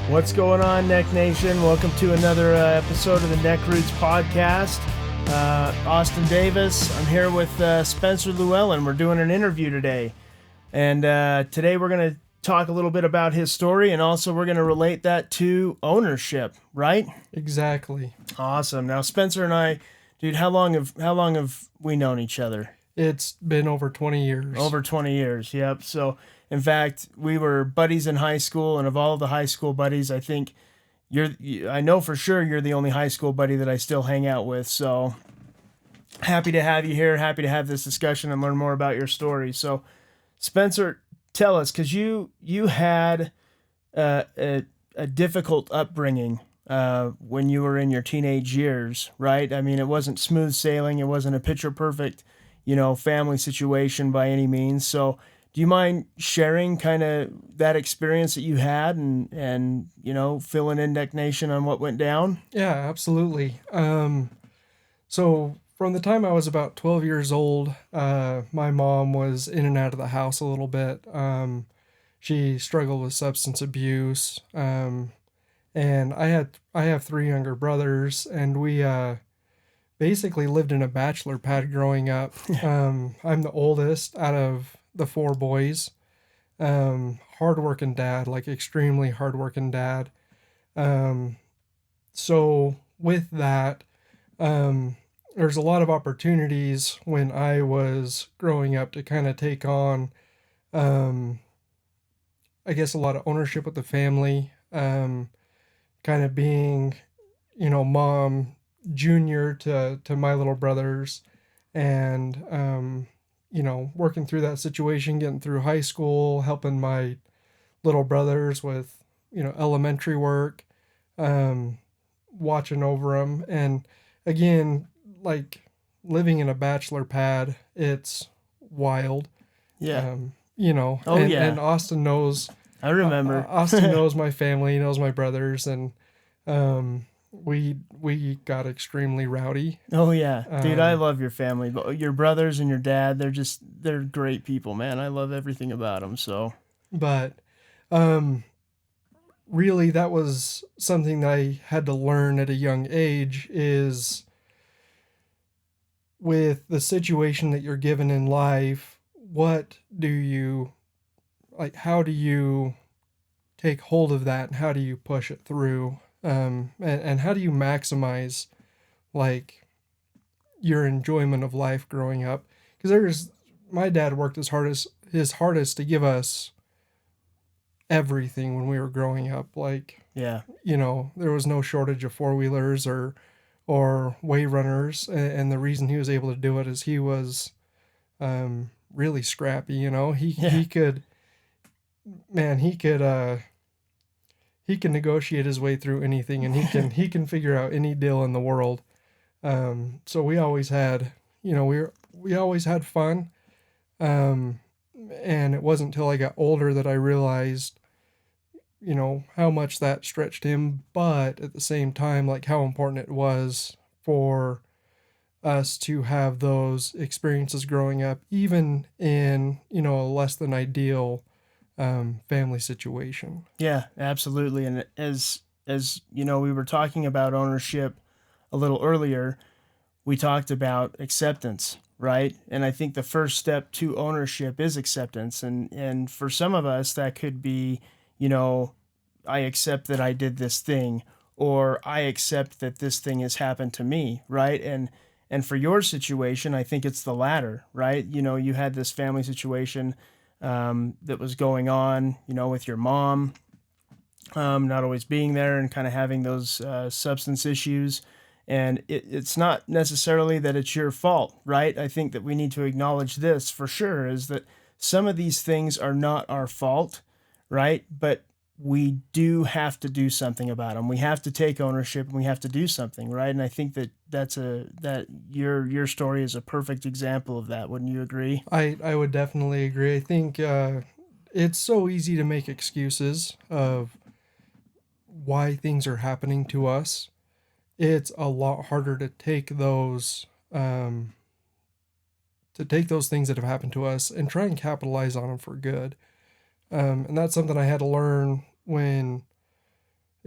What's going on, NeckNation? Welcome to another episode of the NECKROOTS podcast. Austin Davis. I'm here with Spencer Llewelyn. We're doing an interview today. And today we're going to talk a little bit about his story, and also we're going to relate that to ownership, right? Exactly. Awesome. Now, Spencer and I, dude, how long have we known each other? It's been over 20 years. Over 20 years, yep. So, in fact, we were buddies in high school, and of all of the high school buddies, I think I know for sure you're the only high school buddy that I still hang out with. So, happy to have you here. Happy to have this discussion and learn more about your story. So, Spencer, tell us, because you had a difficult upbringing when you were in your teenage years, right? I mean, it wasn't smooth sailing. It wasn't a picture perfect, family situation by any means. So do you mind sharing kind of that experience that you had and filling in NeckNation on what went down? Yeah, absolutely. So from the time I was about 12 years old, my mom was in and out of the house a little bit. She struggled with substance abuse. And I have three younger brothers, and we basically lived in a bachelor pad growing up. I'm the oldest out of the four boys. Hardworking dad, like extremely hardworking dad. So with that, there's a lot of opportunities when I was growing up to kind of take on, I guess, a lot of ownership with the family, kind of being, mom, junior to my little brothers, and working through that situation, getting through high school, helping my little brothers with elementary work, watching over them. And again, like living in a bachelor pad, it's wild. Yeah. And Austin knows, I remember. Austin knows my family, knows my brothers, and we got extremely rowdy. Oh yeah, dude, I love your family, but your brothers and your dad, they're great people, man. I love everything about them. So, but really, that was something that I had to learn at a young age, is with the situation that you're given in life, what do you, like, how do you take hold of that, and how do you push it through? And how do you maximize, like, your enjoyment of life growing up? Because my dad worked his hardest to give us everything when we were growing up. Like, yeah, there was no shortage of four-wheelers or way runners. And the reason he was able to do it is he was, really scrappy. He could negotiate his way through anything, and he can figure out any deal in the world. So we always had, we always had fun. And it wasn't until I got older that I realized, how much that stretched him, but at the same time, like, how important it was for us to have those experiences growing up, even in, a less than ideal family situation. Yeah, absolutely. And as we were talking about ownership a little earlier, we talked about acceptance, right? And I think the first step to ownership is acceptance. And for some of us, that could be, I accept that I did this thing, or I accept that this thing has happened to me, right? And for your situation, I think it's the latter, right? You had this family situation that was going on, with your mom not always being there and kind of having those substance issues. And it's not necessarily that it's your fault, right? I think that we need to acknowledge this for sure, is that some of these things are not our fault, right? But we do have to do something about them. We have to take ownership and we have to do something, right? And I think that your story is a perfect example of that. Wouldn't you agree? I would definitely agree. I think it's so easy to make excuses of why things are happening to us. It's a lot harder to take those things that have happened to us and try and capitalize on them for good. And that's something I had to learn when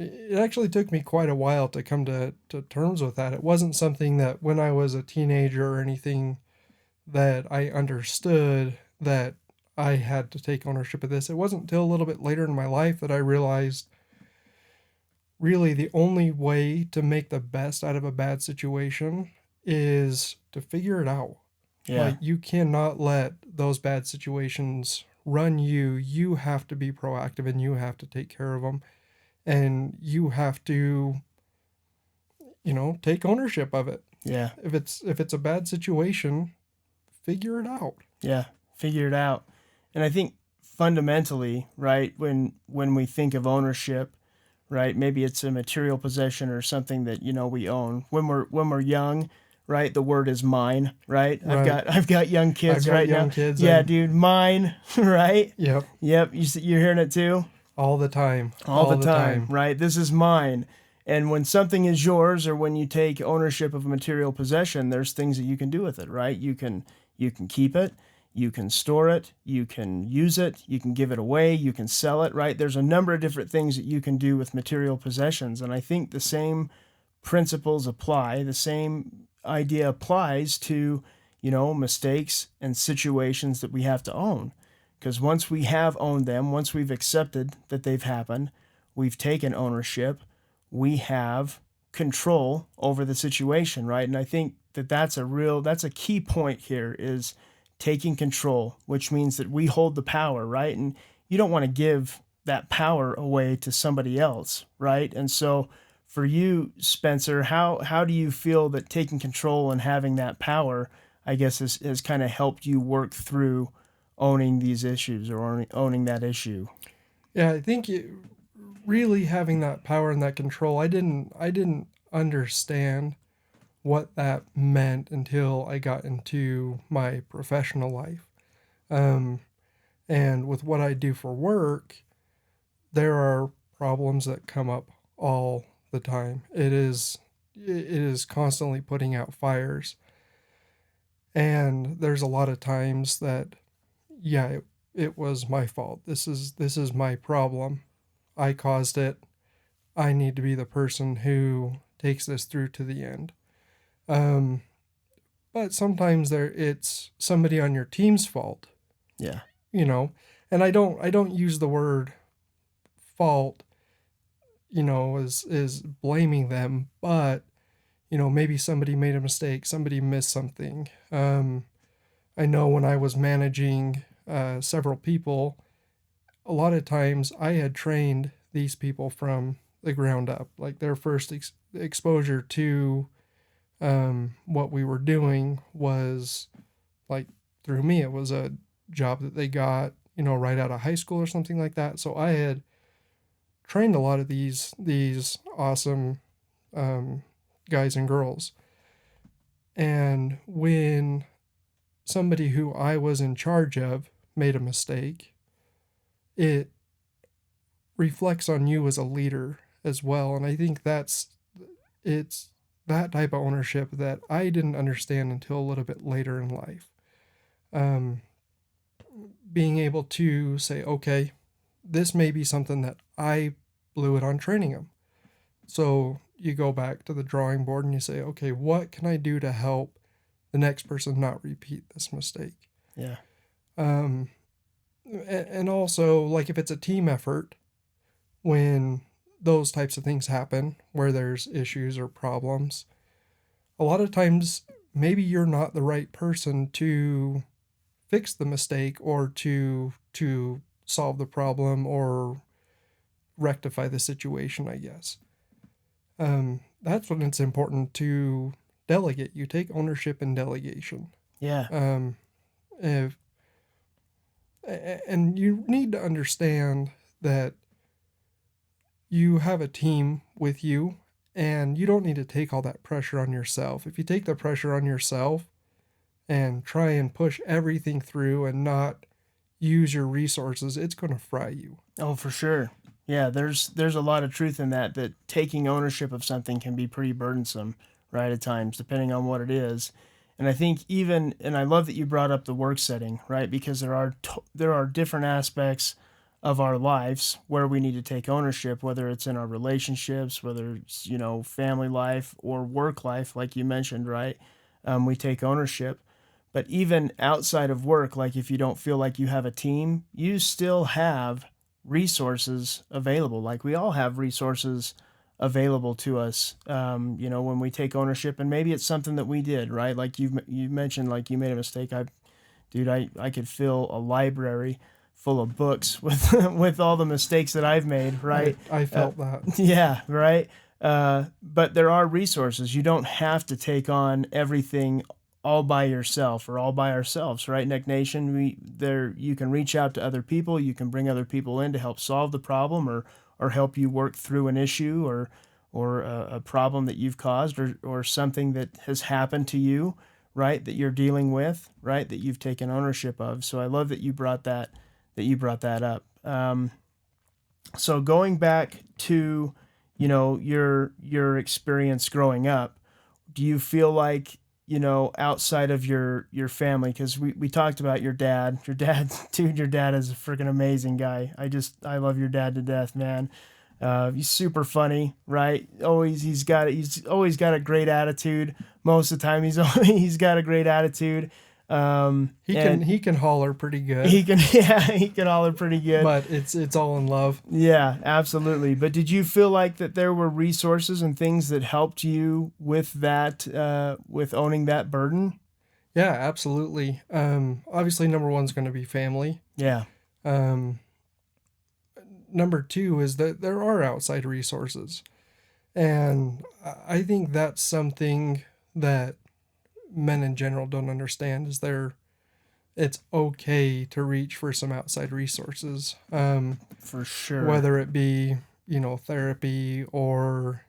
it actually took me quite a while to come to terms with that. It wasn't something that when I was a teenager or anything that I understood that I had to take ownership of this. It wasn't until a little bit later in my life that I realized really the only way to make the best out of a bad situation is to figure it out. Yeah. Like, you cannot let those bad situations run you. You have to be proactive and you have to take care of them. And you have to, take ownership of it. Yeah. If it's a bad situation, figure it out. Yeah. Figure it out. And I think fundamentally, right, when we think of ownership, right, maybe it's a material possession or something that, we own. When we're young, right, the word is mine, right? I've Right. got I've got young I've kids got right now. young kids Yeah, and dude, mine, right? yep, Yep, you're hearing it too? all the time. All All the the time, time. right? This is mine. And when something is yours, or when you take ownership of a material possession, there's things that you can do with it, right? You can keep it, you can store it, you can use it, you can give it away, you can sell it, right? There's a number of different things that you can do with material possessions, and I think the same principles apply. The same idea applies to, mistakes and situations that we have to own. Because once we have owned them, once we've accepted that they've happened, we've taken ownership, we have control over the situation, right? And I think that that's a key point here is taking control, which means that we hold the power, right? And you don't want to give that power away to somebody else, right? And so for you, Spencer, how do you feel that taking control and having that power, I guess, has kind of helped you work through owning these issues or owning that issue? Yeah, I think really having that power and that control, I didn't understand what that meant until I got into my professional life. Um, and with what I do for work, there are problems that come up all the time. It is constantly putting out fires. And there's a lot of times that, yeah, it was my fault. This is my problem. I caused it. I need to be the person who takes this through to the end. Um, but sometimes it's somebody on your team's fault, Yeah. you know. And I don't use the word fault, is blaming them, but maybe somebody made a mistake, somebody missed something. I know when I was managing several people, a lot of times I had trained these people from the ground up, like their first exposure to what we were doing was like through me. It was a job that they got, right out of high school or something like that. So I had trained a lot of these awesome um, guys and girls. And when somebody who I was in charge of made a mistake, it reflects on you as a leader as well. And I think it's that type of ownership that I didn't understand until a little bit later in life. Um, Being able to say, okay, this may be something that I blew it on training them. So you go back to the drawing board and you say, okay, what can I do to help the next person not repeat this mistake? Yeah. Um, and also, like, if it's a team effort, when those types of things happen where there's issues or problems, a lot of times maybe you're not the right person to fix the mistake or to solve the problem or rectify the situation, I guess. That's when it's important to delegate. You take ownership in delegation. Yeah. Um, if, and you need to understand that you have a team with you and you don't need to take all that pressure on yourself. If you take the pressure on yourself and try and push everything through and not use your resources, it's going to fry you. Oh, for sure. Yeah, there's a lot of truth in that taking ownership of something can be pretty burdensome, right, at times, depending on what it is. And I think and I love that you brought up the work setting, right? Because there are different aspects of our lives where we need to take ownership, whether it's in our relationships, whether it's, family life or work life, like you mentioned, right? We take ownership. But even outside of work, like if you don't feel like you have a team, you still have resources available. Like we all have resources available to us, when we take ownership. And maybe it's something that we did, right? Like you mentioned, like you made a mistake. I could fill a library full of books with with all the mistakes that I've made, right? I felt that. Yeah, right. But there are resources. You don't have to take on everything all by yourself or all by ourselves, right? NeckNation, you can reach out to other people. You can bring other people in to help solve the problem or help you work through an issue or a problem that you've caused or something that has happened to you, right? That you're dealing with, right? That you've taken ownership of. So I love that you brought that up. So going back to, your experience growing up, do you feel like, outside of your family, because we talked about your dad, dude, your dad is a freaking amazing guy. I love your dad to death, man. He's super funny, right? He's always got a great attitude. Most of the time he's got a great attitude. He can holler pretty good. He can holler pretty good. But it's all in love. Yeah, absolutely. But did you feel like that there were resources and things that helped you with that, with owning that burden? Yeah, absolutely. Obviously, number one's going to be family. Yeah. Number two is that there are outside resources. And I think that's something that men in general don't understand is it's okay to reach for some outside resources. For sure. Whether it be, therapy or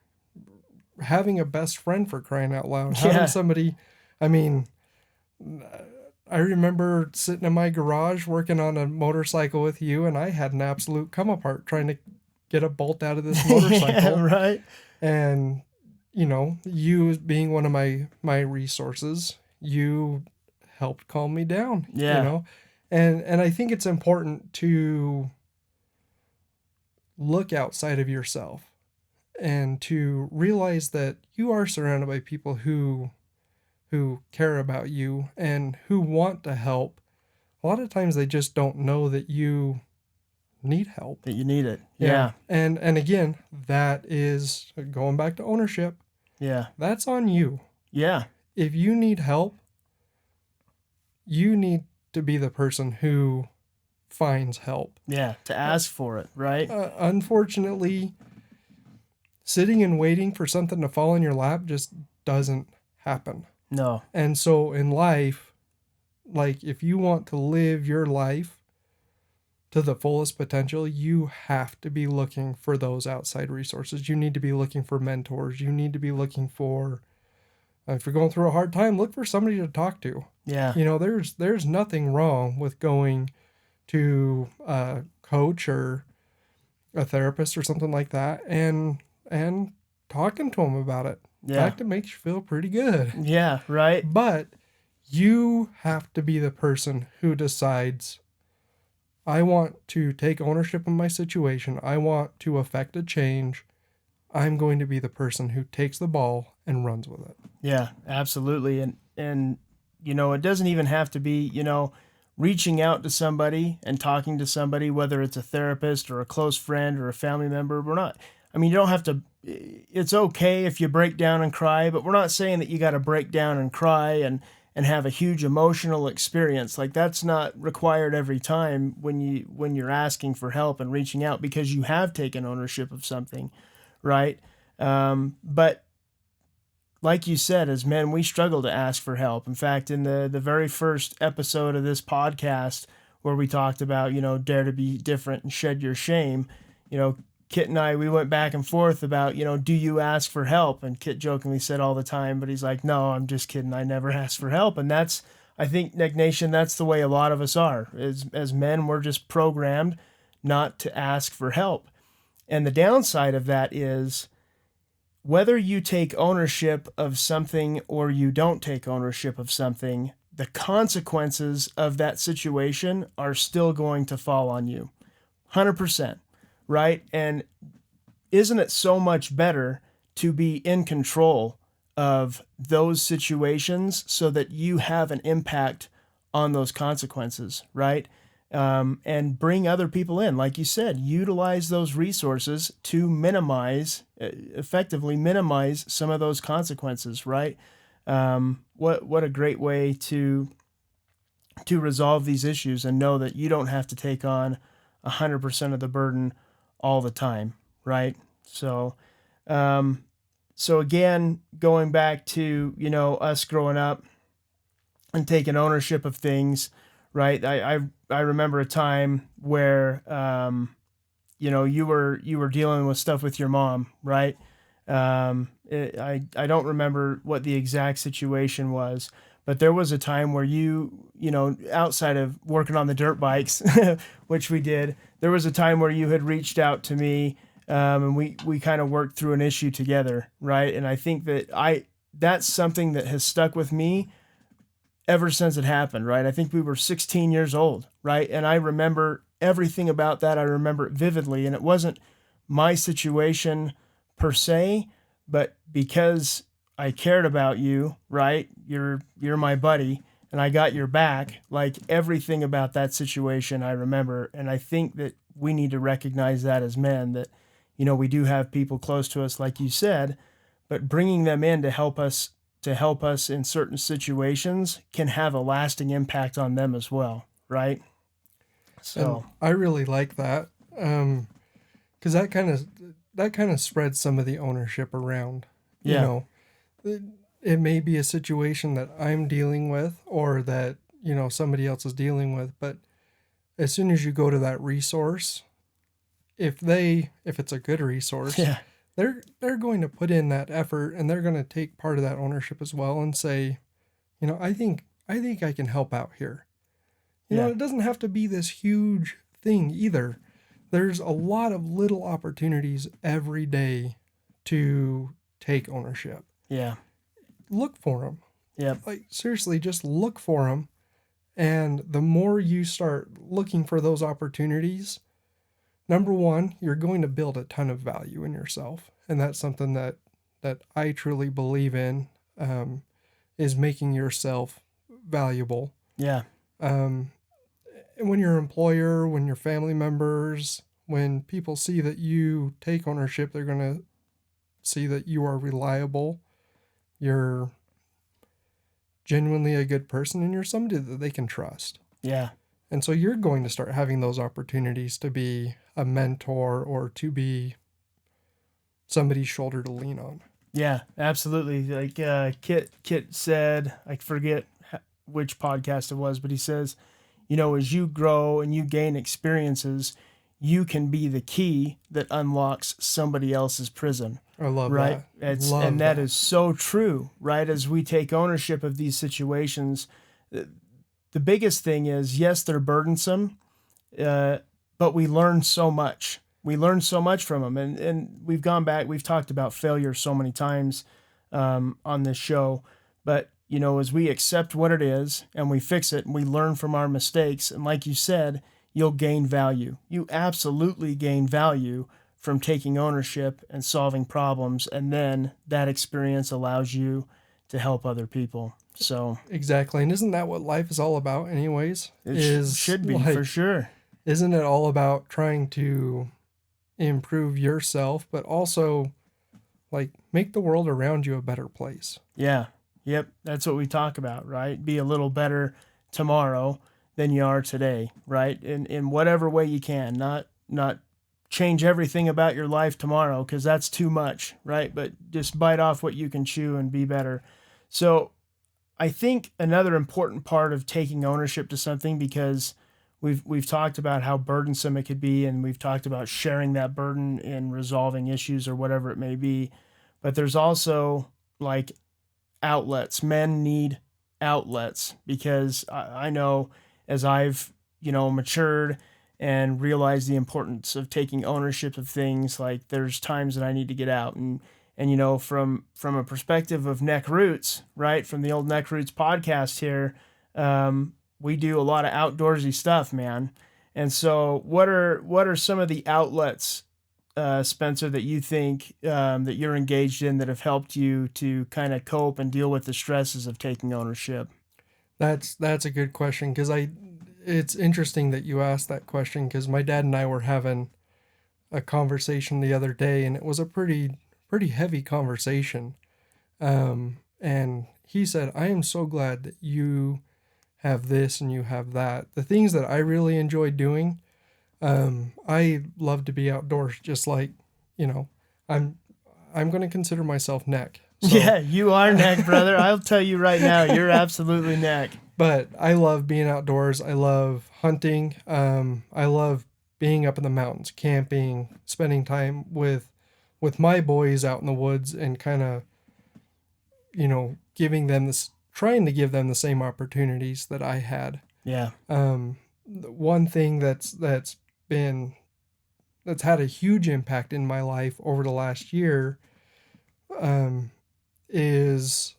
having a best friend, for crying out loud. Yeah. Having somebody, I mean, I remember sitting in my garage working on a motorcycle with you, and I had an absolute come apart trying to get a bolt out of this motorcycle. Yeah, right. And, you being one of my resources, you helped calm me down. Yeah. And I think it's important to look outside of yourself and to realize that you are surrounded by people who care about you and who want to help. A lot of times they just don't know that you need help. That you need it. Yeah. And again, that is going back to ownership. Yeah. That's on you. Yeah. If you need help, you need to be the person who finds help. Yeah. To ask for it, right? Unfortunately, sitting and waiting for something to fall in your lap just doesn't happen. No. And so in life, like if you want to live your life to the fullest potential, you have to be looking for those outside resources. You need to be looking for mentors. You need to be looking for, if you're going through a hard time, look for somebody to talk to. Yeah. There's nothing wrong with going to a coach or a therapist or something like that and talking to them about it. Yeah. In fact, it makes you feel pretty good. Yeah, right. But you have to be the person who decides, I want to take ownership of my situation. I want to affect a change. I'm going to be the person who takes the ball and runs with it. Yeah, absolutely. And it doesn't even have to be, reaching out to somebody and talking to somebody, whether it's a therapist or a close friend or a family member. You don't have to, it's okay if you break down and cry, but we're not saying that you got to break down and cry and have a huge emotional experience. Like that's not required every time when you're asking for help and reaching out because you have taken ownership of something, right? But like you said, as men, we struggle to ask for help. In fact, in the very first episode of this podcast where we talked about, dare to be different and shed your shame, Kit and I, we went back and forth about, do you ask for help? And Kit jokingly said all the time, but he's like, no, I'm just kidding. I never ask for help. And that's, I think, NeckNation, that's the way a lot of us are. As men, we're just programmed not to ask for help. And the downside of that is whether you take ownership of something or you don't take ownership of something, the consequences of that situation are still going to fall on you. 100%, right? And isn't it so much better to be in control of those situations so that you have an impact on those consequences, right? And bring other people in. Like you said, utilize those resources to effectively minimize some of those consequences, right? What a great way to resolve these issues and know that you don't have to take on 100% of the burden all the time, right? So, so again, going back to, us growing up and taking ownership of things, right? I remember a time where, you were dealing with stuff with your mom, right? I don't remember what the exact situation was, but there was a time where outside of working on the dirt bikes, which we did, there was a time where you had reached out to me, and we kind of worked through an issue together, right? And I think that's something that has stuck with me ever since it happened, right? I think we were 16 years old, right? And I remember everything about that. I remember it vividly, and it wasn't my situation per se, but because I cared about you, right? You're my buddy, and I got your back. Like, everything about that situation I remember, and I think that we need to recognize that as men, that we do have people close to us, like you said, but bringing them in to help us in certain situations can have a lasting impact on them as well, right? So And I really like that, because that kind of spreads some of the ownership around. You yeah, know, it may be a situation that I'm dealing with, or that somebody else is dealing with, but as soon as you go to that resource, if it's a good resource, yeah, they're going to put in that effort, and they're going to take part of that ownership as well and say, I think I can help out here. yeah, It doesn't have to be this huge thing either. There's a lot of little opportunities every day to take ownership. yeah, Look for them. yeah, Like, seriously, just look for them. And the more you start looking for those opportunities, number one, you're going to build a ton of value in yourself. And that's something that I truly believe in, is making yourself valuable. yeah, Um, and when your employer, when your family members, when people see that you take ownership, they're going to see that you are reliable, you're genuinely a good person, and you're somebody that they can trust. yeah. And so you're going to start having those opportunities to be a mentor, or to be somebody's shoulder to lean on. Yeah, absolutely. Like Kit said, I forget which podcast it was, but he says, as you grow and you gain experiences, you can be the key that unlocks somebody else's prison. I love Right. that. Love That that. is so true, right? As we take ownership of these situations, the biggest thing is, yes, they're burdensome, but we learn so much. We learn so much from them. And we've talked about failure so many times on this show. But, as we accept what it is and we fix it and we learn from our mistakes, and like you said, you'll gain value. You absolutely gain value from taking ownership and solving problems. And then that experience allows you to help other people. So Exactly. And isn't that what life is all about anyways? should be, Like, for sure. isn't it all about trying to improve yourself, but also, like, make the world around you a better place? Yeah. Yep. That's what we talk about, right? Be a little better tomorrow than you are today, right? In whatever way you can. Not change everything about your life tomorrow, because that's too much, right? But just bite off what you can chew and be better. So I think another important part of taking ownership to something, because we've talked about how burdensome it could be, and we've talked about sharing that burden in resolving issues or whatever it may be. But there's also, like, outlets. Men need outlets, because I know, as I've matured and realized the importance of taking ownership of things, like, there's times that I need to get out, and from a perspective of NECKROOTS, right, from the old NECKROOTS podcast here, we do a lot of outdoorsy stuff, man. And so, what are some of the outlets, Spencer, that you think that you're engaged in that have helped you to kind of cope and deal with the stresses of taking ownership? That's a good question, because it's interesting that you asked that question, because my dad and I were having a conversation the other day, and it was a pretty heavy conversation. And he said, "I am so glad that you have this and you have that. The things that I really enjoy doing, I love to be outdoors, just like, you know, I'm I'm going to consider myself neck. So Yeah, you are neck, brother. I'll tell you right now, you're absolutely neck. but I love being outdoors. I love hunting. I love being up in the mountains, camping, spending time with my boys out in the woods, and kind of, giving them this, trying to give them the same opportunities that I had. Yeah. The one thing been that's had a huge impact in my life over the last year, um, is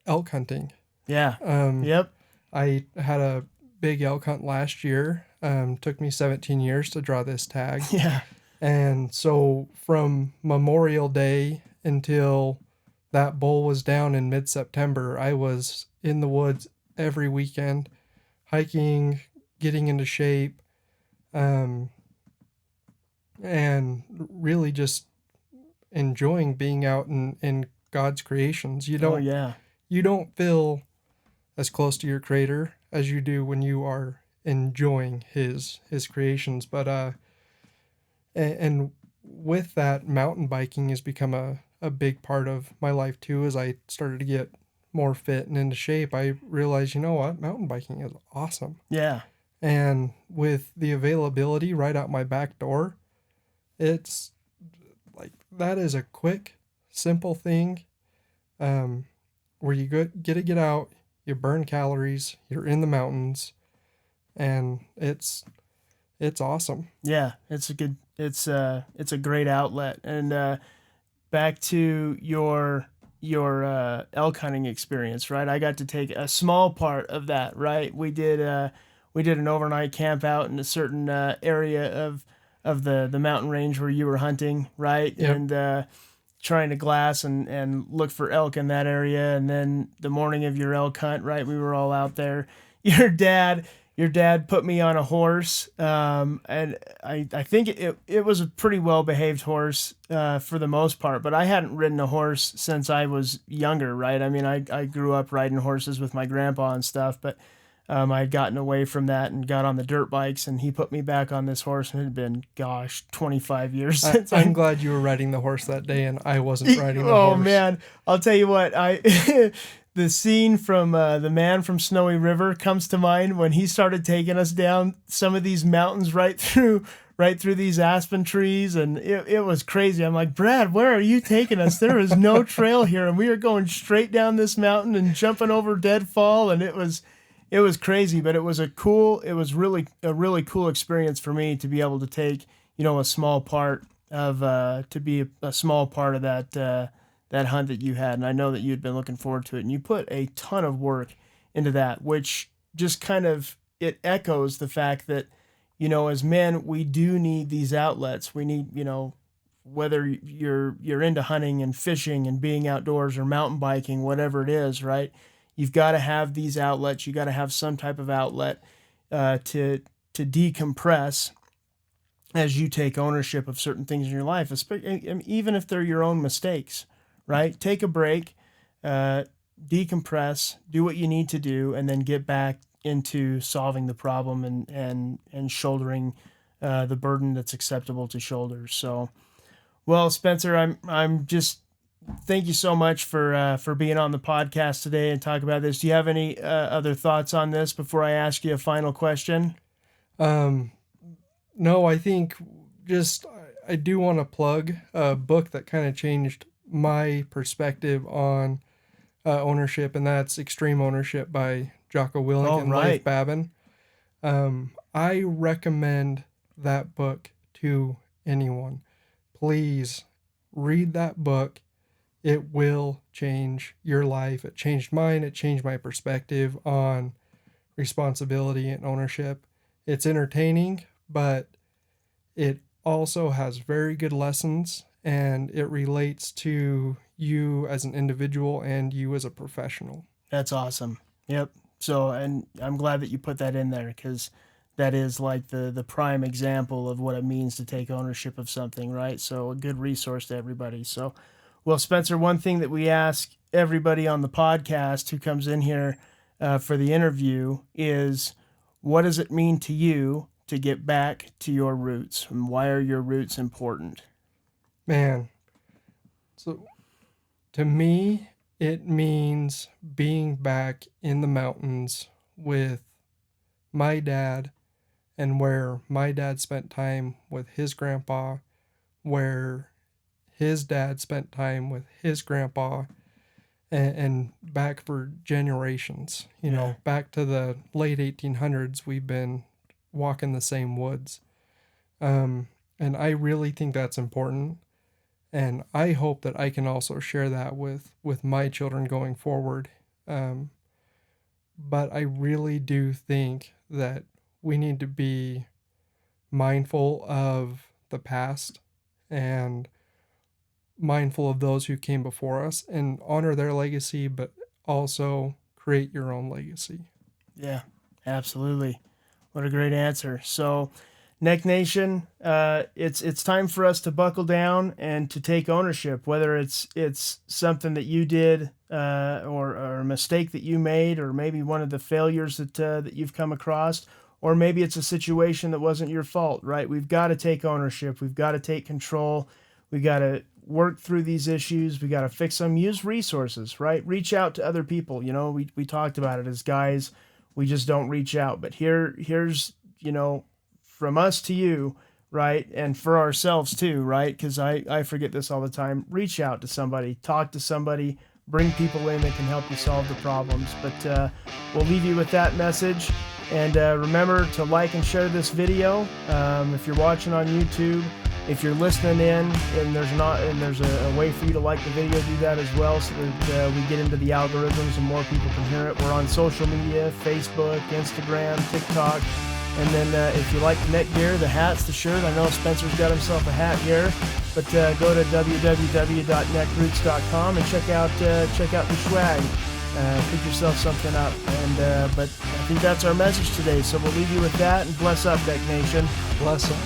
elk hunting. Yeah. Um, Yep. I had a big elk hunt last year. Took me 17 years to draw this tag. Yeah. And so from Memorial Day until that bull was down in mid-September, I was in the woods every weekend, hiking, getting into shape, um, and really just enjoying being out in God's creations. Oh yeah. You don't feel as close to your creator as you do when you are enjoying his creations. But and with that, mountain biking has become a big part of my life too. As I started to get more fit and into shape, I realized, you know what, mountain biking is awesome. Yeah. And with the availability right out my back door, it's like, that is a quick, simple thing, um, where you get to get out, you burn calories, you're in the mountains, and it's awesome. Yeah. It's a great outlet. And back to your elk hunting experience, right? I got to take a small part of that, right? We did an overnight camp out in a certain area of the mountain range where you were hunting, right? Yep. And trying to glass and look for elk in that area. And then the morning of your elk hunt, right? We were all out there. Your dad put me on a horse, and I think it was a pretty well behaved horse for the most part. But I hadn't ridden a horse since I was younger, right? I mean, I grew up riding horses with my grandpa and stuff, but I had gotten away from that and got on the dirt bikes, and he put me back on this horse, and it had been, gosh, 25 years since I'm glad you were riding the horse that day and I wasn't riding the Oh horse. man, I'll tell you what, the scene from The Man from Snowy River comes to mind when he started taking us down some of these mountains right through these aspen trees, and it was crazy. I'm like, Brad, where are you taking us? There is no trail here, and we are going straight down this mountain and jumping over deadfall, and it was crazy, but it was really a really cool experience for me to be able to take, a small part of to be a small part of that hunt that you had. And I know that you'd been looking forward to it, and you put a ton of work into that, which just kind of, it echoes the fact that, as men, we do need these outlets. We need, whether you're into hunting and fishing and being outdoors or mountain biking, whatever it is, right? You've got to have these outlets. You got to have some type of outlet to decompress as you take ownership of certain things in your life, even if they're your own mistakes, right? Take a break, decompress, do what you need to do, and then get back into solving the problem and shouldering the burden that's acceptable to shoulder. So, well, Spencer, I'm just, thank you so much for being on the podcast today and talk about this. Do you have any other thoughts on this before I ask you a final question? No, I think just I do want to plug a book that kind of changed my perspective on ownership, and that's Extreme Ownership by Jocko Willink Oh, and right. Leif Babin. I recommend that book to anyone. Please read that book. It will change your life. It changed mine. It changed my perspective on responsibility and ownership. It's entertaining, but it also has very good lessons, and it relates to you as an individual and you as a professional. That's awesome. Yep. So, and I'm glad that you put that in there, because that is like the prime example of what it means to take ownership of something, right? So, a good resource to everybody. So, well, Spencer, one thing that we ask everybody on the podcast who comes in here for the interview is, what does it mean to you to get back to your roots, and why are your roots important? Man, so to me, it means being back in the mountains with my dad, and where my dad spent time with his grandpa, where his dad spent time with his grandpa, and back for generations. You Yeah. know, back to the late 1800s, we've been walking the same woods. And I really think that's important. And I hope that I can also share that with my children going forward. Um, but I really do think that we need to be mindful of the past and mindful of those who came before us and honor their legacy, but also create your own legacy. Yeah, absolutely. What a great answer. So, Neck Nation, it's time for us to buckle down and to take ownership. Whether it's something that you did, or a mistake that you made, or maybe one of the failures that you've come across, or maybe it's a situation that wasn't your fault. Right? We've got to take ownership. We've got to take control. We got to work through these issues. We got to fix them. Use resources. Right? Reach out to other people. You know, we talked about it as guys. We just don't reach out. But here's, from us to you, right? And for ourselves too, right? Because I forget this all the time. Reach out to somebody, talk to somebody, bring people in that can help you solve the problems. But we'll leave you with that message. And remember to like and share this video. If you're watching on YouTube, if you're listening in and there's a way for you to like the video, do that as well, so that we get into the algorithms and more people can hear it. We're on social media, Facebook, Instagram, TikTok. And then if you like the neck gear, the hats, the shirt, I know Spencer's got himself a hat here, but go to www.neckroots.com and check out the swag. Pick yourself something up. But I think that's our message today. So we'll leave you with that, and bless up, Neck Nation. Bless up.